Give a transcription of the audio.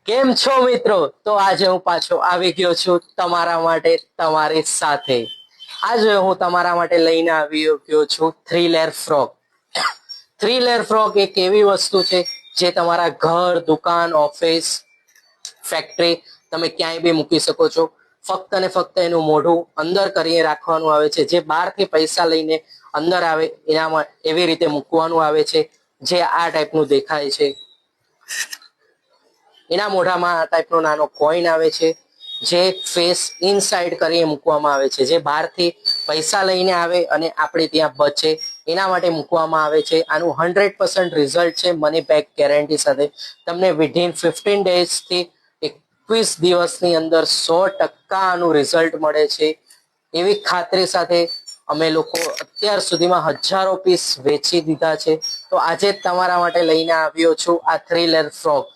કેમ છો મિત્રો? તો આજે હું પાછો આવી ગયો છું તમારા માટે તમારી સાથે. આજે હું તમારા માટે લઈને આવી ગયો છું 3 લેયર ફ્રોક. 3 લેયર ફ્રોક એક એવી વસ્તુ છે જે તમારા ઘર, દુકાન, ઓફિસ, ફેક્ટરી તમે ક્યાંય બી મૂકી શકો છો. ફક્ત ને ફક્ત એનું મોઢું અંદર કરીને રાખવાનું આવે છે. જે બહારથી પૈસા લઈને અંદર આવે એનામાં એવી રીતે મૂકવાનું આવે છે જે આ ટાઈપનું દેખાય છે. એના મોઢામાં આ ટાઈપનો નાનો કોઈન આવે છે જે ફેસ ઇનસાઇડ કરીને મૂકવામાં આવે છે. જે બહારથી પૈસા લઈને આવે અને આપણે ત્યાં બચે એના માટે મૂકવામાં આવે છે. આનું 100% રિઝલ્ટ છે મની બેક ગેરંટી સાથે. તમને વિધિન 15 ડેઝથી 21 દિવસની અંદર 100% આનું રિઝલ્ટ મળે છે એવી ખાતરી સાથે અમે લોકો અત્યાર સુધીમાં હજારો પીસ વેચી દીધા છે. તો આજે જ તમારા માટે લઈને આવ્યો છું આ 3 લેયર ફ્રોક.